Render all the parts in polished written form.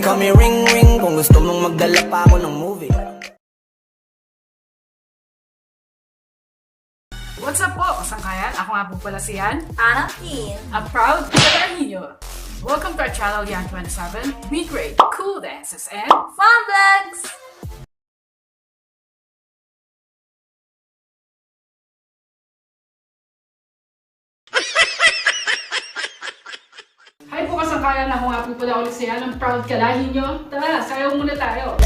call me ring ring kung gusto mong magdala pa ako ng movie. What's up po, kasangkayan? Ako nga po pala si Yantin. a proud Tagalogyo. Welcome to our channel, Yantin Twentyseven. We create cool dances and Fun vlogs! hi po kasangkayan, ako nga po pala ulit si ang proud kalahin nyo. Tara, sayaw muna tayo.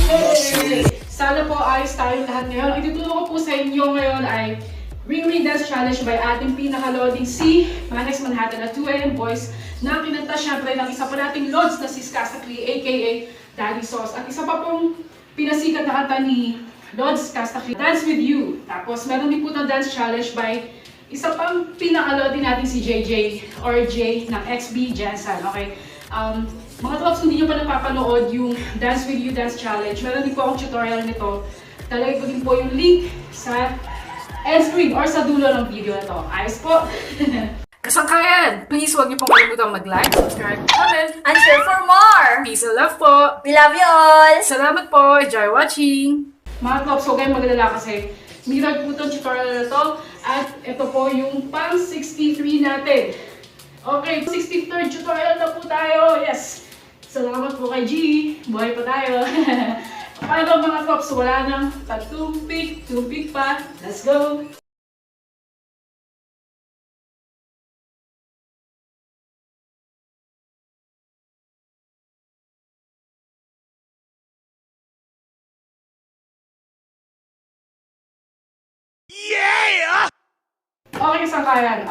Hey! Sana po ayos tayong lahat ngayon. Ang ituturo ko po sa inyo ngayon ay Ring Ring Dance Challenge by ating pinaka-loading si Mannex Manhattan at 2 AM Boys na kinanta syempre ng isa pa nating LODS na si Skusta Clee aka Daddy Sauce. At isa pa pong pinasikat na kanta ni LODS Skusta Clee, Dance With You. Tapos meron din po ng dance challenge by isa pang pinaka-loading natin si JJ or J ng Xxvii Jensen. Okay? Mga trops, kung hindi nyo pa napapanood yung Dance With You Dance Challenge, meron din po akong tutorial nito. Talagay ko din po yung link sa end screen or sa dulo ng video na to. Ayos po! Kasangkayan! Please huwag niyo pong kalimutan mag-like, subscribe, comment, And share for more! peace and love po! We love you all! Salamat po! Enjoy watching! Mga trops, huwag kayong magalala kasi mirror po itong tutorial na to at ito po yung pang 63 natin. Okay, 63rd tutorial na po tayo. Yes! Salamat po kay G. Buhay pa tayo. Paano mga trops? Wala nang tumpik pa. Let's go! Yeah! Okay, kasangkayan.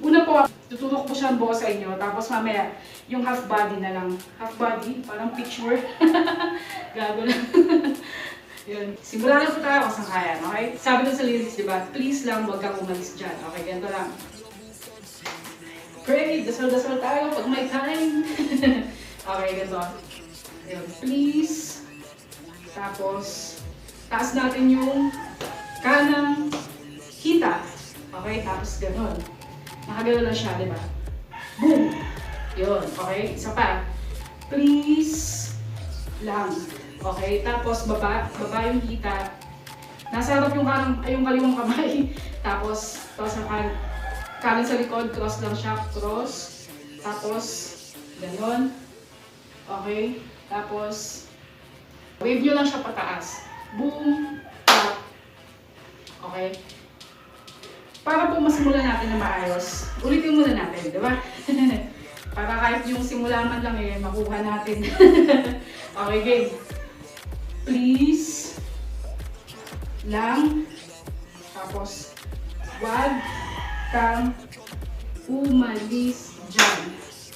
Una po, tutulok po siya ang buo sa inyo. Tapos mamaya, yung half body na lang. Half body, parang picture. Gago lang. Yun. Simulan na po tayo, kasangkayan. Okay? Sabi dun sa lyrics, di ba? Please lang, huwag kang umalis dyan. Okay, ganito lang. Pray, dasal-dasal tayo pag may time. Okay, ganito. Yun. Please. Tapos, taas natin yung kanang kita. Okay, tapos gano'n. Nakagano'n lang siya, di ba? Boom! Yun, okay? Isa pa. Please lang. Okay, tapos baba yung hita. Nasa harap yung kaliwang kamay. Tapos ang kanan sa likod, cross lang siya, cross. Tapos, gano'n. Okay, tapos wave nyo lang siya pataas. Boom! Tap. Okay? Para po masimulan natin na maayos, ulitin muna natin, di ba? Para kahit yung simula man lang makuha natin. Okay, game. Please lang, tapos wag kang umalis dyan.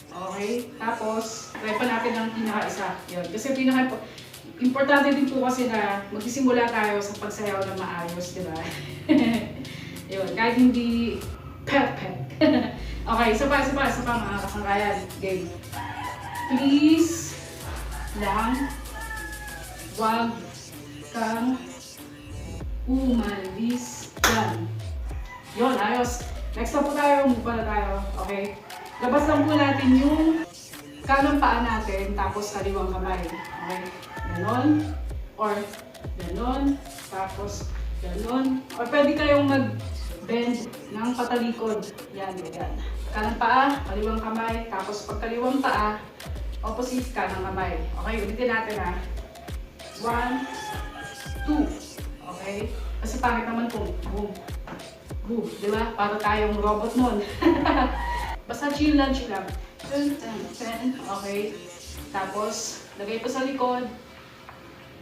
Okay? Tapos, try pa natin ang pinaka-isa. Yun. Kasi importante din po kasi na magsisimula tayo sa pagsayaw na maayos, di ba? Yun, kahit hindi perfect. Okay, isa pa mga kasangkayan. Game. Please lang, wag kang umalis dyan. Yun, ayos. Next na po tayo, move na tayo. Okay? Labas lang po natin yung kanang paa natin, tapos kaliwang kamay. Okay? Ganon. Or ganon. Tapos ganon. Or pwede kayong mag-bend ng patalikod. Yan, yan. Kanang paa, kaliwang kamay. Tapos pag kaliwang paa, opposite kanang kamay. Okay, ulitin natin ha. 1, 2. Okay? Kasi pangit naman kung boom. Boom. Diba? Para tayong robot nun. Basta chill lang, chill lang. Okay? Tapos, lagay pa sa likod.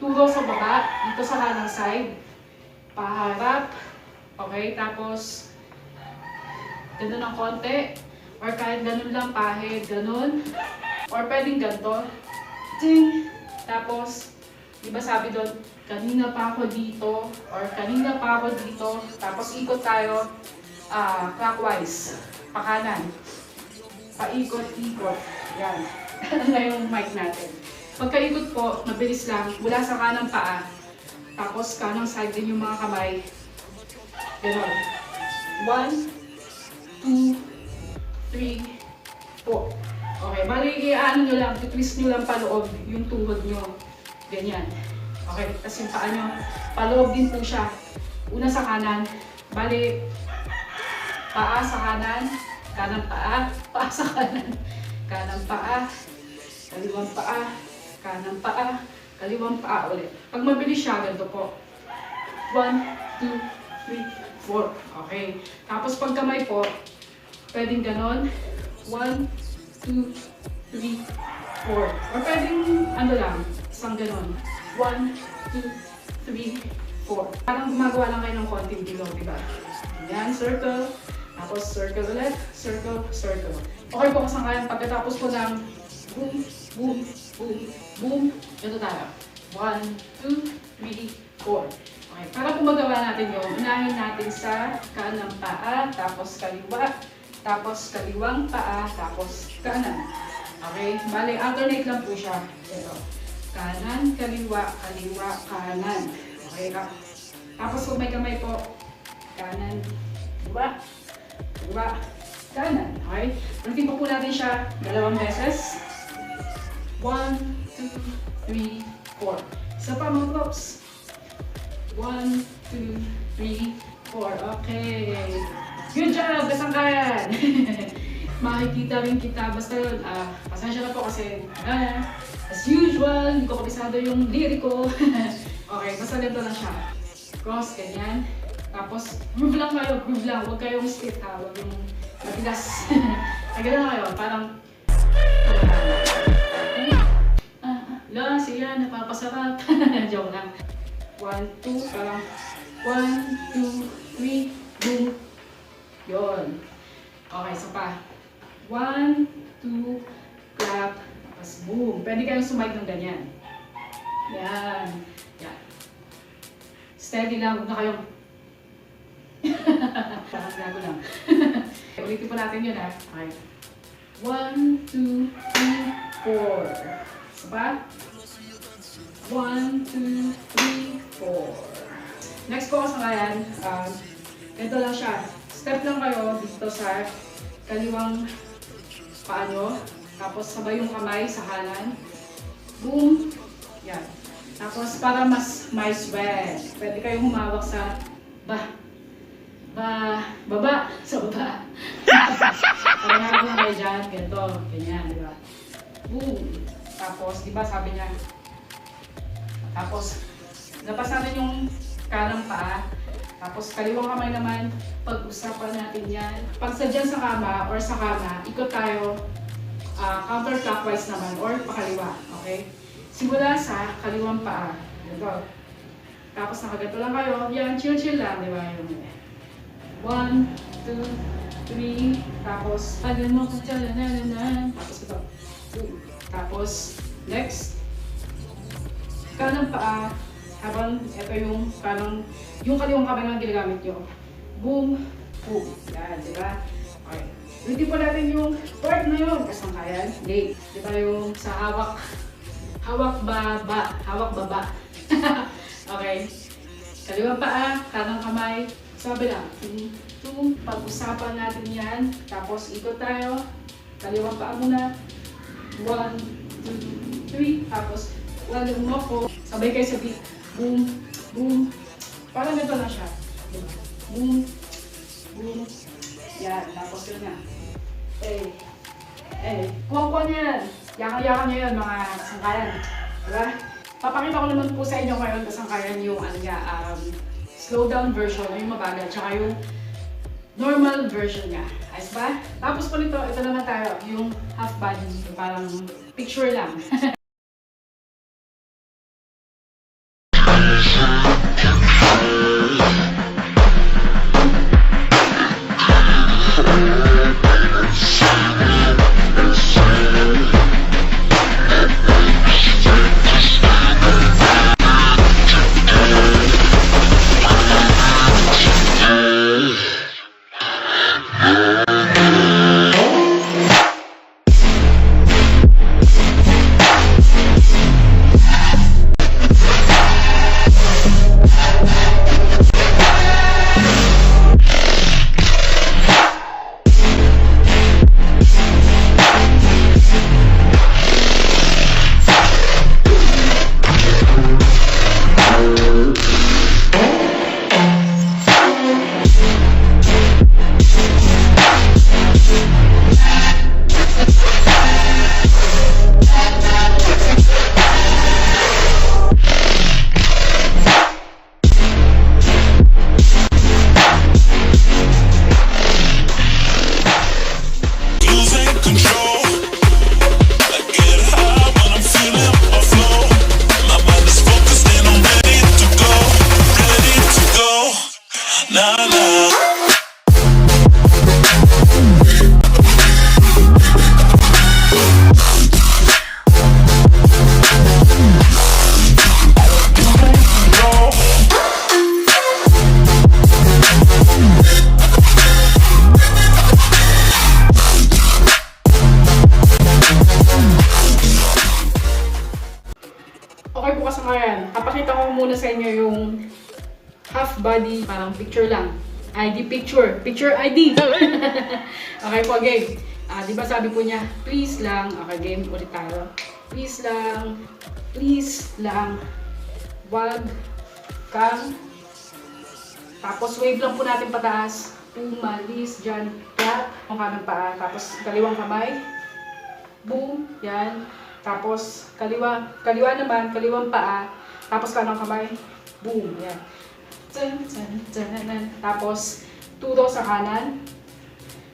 Turo sa baba, dito sa kanang side. Paharap. Okay? Tapos, ganun ng konti. Or kahit ganun lang, pahid, ganun. Or pwedeng ganito. Ting! Tapos, di ba sabi doon, kanina pa ako dito, or kanina pa ako dito. Tapos ikot tayo clockwise, pakanan. Paikot-ikot. Yan. Na yung mic natin. Pagkaikot po, mabilis lang, mula sa kanang paa. Tapos kanang side din yung mga kamay. Ganon. 1, 2, 3, po. Okay, bali, ano nyo lang, twist nyo lang paloob yung tuhod nyo. Ganyan. Okay, tapos yung paa nyo, paloob din po siya. Una sa kanan, bali, paa sa kanan, kanang paa, paa sa kanan, kanang paa, kaliwang paa, kanang paa, kaliwang paa ulit. Pag mabilis siya, ganito po. 1, 2, 3, 4. Okay. Tapos pag kamay po, pwedeng ganon. 1, 2, 3, 4. Or pwedeng, ano lang, isang ganon. 1, 2, 3, 4. Parang gumagawa lang kayo ng konting below, diba? Yan, circle. Tapos circle ulit. Circle, circle. Okay po, kasangkayan. Pagkatapos po ng boom, boom, boom, boom. Ito tayo. 1, 2, 3, 4. Okay, para po magawa natin yun, unahin natin sa kanang paa, tapos kaliwa, tapos kaliwang paa, tapos kanan. Okay? Bale, alternate lang po siya. Ito. Kanan, kaliwa, kaliwa, kanan. Okay ka? Tapos kung may kamay po, kanan, kaliwa, kaliwa, kanan. Okay? Ulitin po natin siya 2 beses. 1, 2, 3, 4. Isa pa mga props. 1, 2, 3, 4. Okay. Good job, kasangkayan! Makikita rin kita. Basta yun, pasensya na po kasi, as usual, hindi ko kabisado yung liriko. Okay, basta ganito lang siya. Cross, ganyan. Tapos, groove lang kayo, groove lang. Huwag kayong stiff ha, huwag yung matigas. Ay, ganun kayo, parang, siya, napapasarap. Joke lang. 1, 2, parang 1, 2, 3, boom. Yun. Okay, so pa. 1, 2, clap, tapos boom. Pwede kayong sumite ng ganyan. Yan. Yan. Steady lang, huwag na kayong parang gago lang. Ulitin po natin yun ha. Okay. 1, 2, 3, 4. So pa. 1, 2, 3, 4. Next po kasangkayan, ito lang siya. Step lang kayo dito sa kaliwang paa nyo. Tapos sabay yung kamay sa kanan. Boom. Yan. Tapos para mas may sweat, pwede kayong humawak sa baba. Sa baba. Kaya nga kayo dyan, ganito, ganyan, di ba? Boom. Tapos, di ba sabi niya, tapos, labas natin yung kanang paa. Tapos, kaliwang kamay naman, pag-usapan natin yan. Pag sadyan sa kama or sa kama, ikot tayo counterclockwise naman or pakaliwa. Okay? Simula sa kaliwang paa. Ganito. Tapos, nakaganto lang kayo. Yan, chill-chill lang. Di ba? 1, 2, 3. Tapos, agad mo. Tapos, ito. 2. Tapos, next. Kanang paa, habang ito yung kanang, yung kaliwang kamay na ginagamit nyo. Boom, boom. Yan, di ba? Okay. Ulitin po natin yung part na yun. Kasangkayan. Hindi. Di ba yung sa hawak baba. Okay. Kaliwang paa, kanang kamay. Sabi lang. Pag-usapan natin yan. Tapos ikot tayo. Kaliwang paa muna. 1, 2, 3. Tapos lalo mo po, sabay kayo sa beat. Boom, boom. Parang ganito na siya. Diba? Boom, boom. Yan, tapos yun na. Kuha-kuha niya yan. Yakan-yakan niya yun, mga kasangkayan. Diba? Papakita ko naman po sa inyo ngayon kasangkayan yung slow down version, yung mabagal, tsaka yung normal version niya. Ayos ba? Tapos po nito, ito naman tayo, yung half body. Parang picture lang. control. I get high when I'm feeling my flow. My mind is focused and I'm ready to go. Ready to go. Nah, nah. Okay po kasangkayan. Papakita ko muna sa inyo yung half body, parang picture lang. ID picture. Picture ID. Okay po, game. Di ba sabi po niya, please lang. Okay, game ulit tayo. Please lang. Please lang. Wag kang. Tapos wave lang po natin pataas. Umalis dyan. Clap. Ang kanang paa. Tapos kaliwang kamay. Boom. Yan. Tapos kaliwa naman, kaliwang paa. Tapos kanang kamay. Boom. Yan. Tapos turo sa kanan.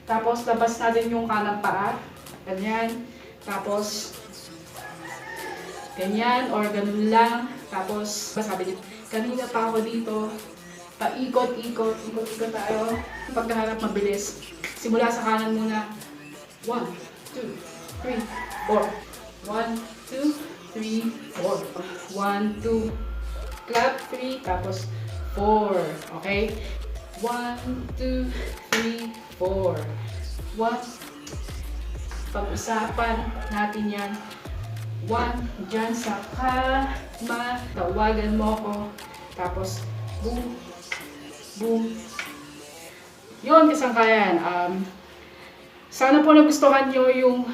Tapos labas natin yung kanang paa. Ganyan. Tapos ganyan or ganun lang. Tapos sabi niyo, kanina pa ako dito. Paikot-ikot tayo. Pagkaharap mabilis. Simula sa kanan muna. 1, 2, 3, 4. 1, 2, 3, 4. 1, 2. Clap 3. Tapos 4. Okay? 1, 2, 3, 4. 1. Pag-usapan natin yan. 1. Dyan sa kama. Tawagan mo ko. Tapos, boom. Boom. Yun, kasangkayan. Sana po nagustuhan nyo yung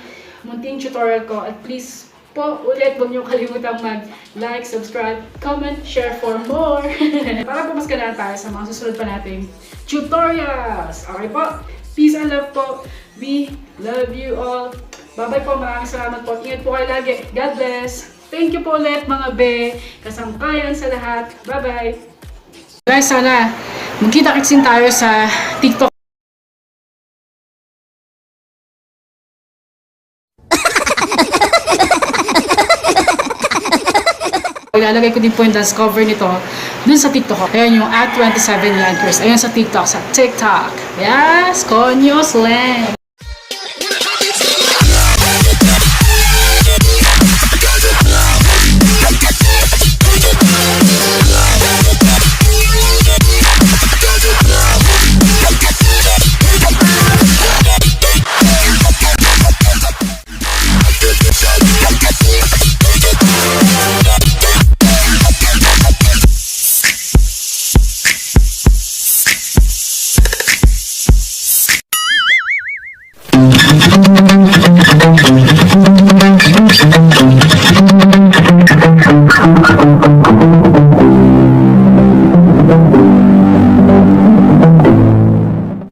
munting tutorial ko. At please po, ulit huwag nyo kalimutang mag-like, subscribe, comment, share for more. Para po mas ganaan tayo sa mga susunod pa nating tutorials. Okay po? Peace and love po. We love you all. Bye-bye po. Maraming salamat po. Ingat po kayo lagi. God bless. Thank you po ulit mga be. Kasangkayan sa lahat. Bye-bye. Guys, sana magkita-kitsin tayo sa TikTok. Ilalagay ko din po yung dance cover nito dun sa TikTok ko. Ayan yung @27 Lankers. Ayan sa TikTok. Sa TikTok. Yes! Konyo slang!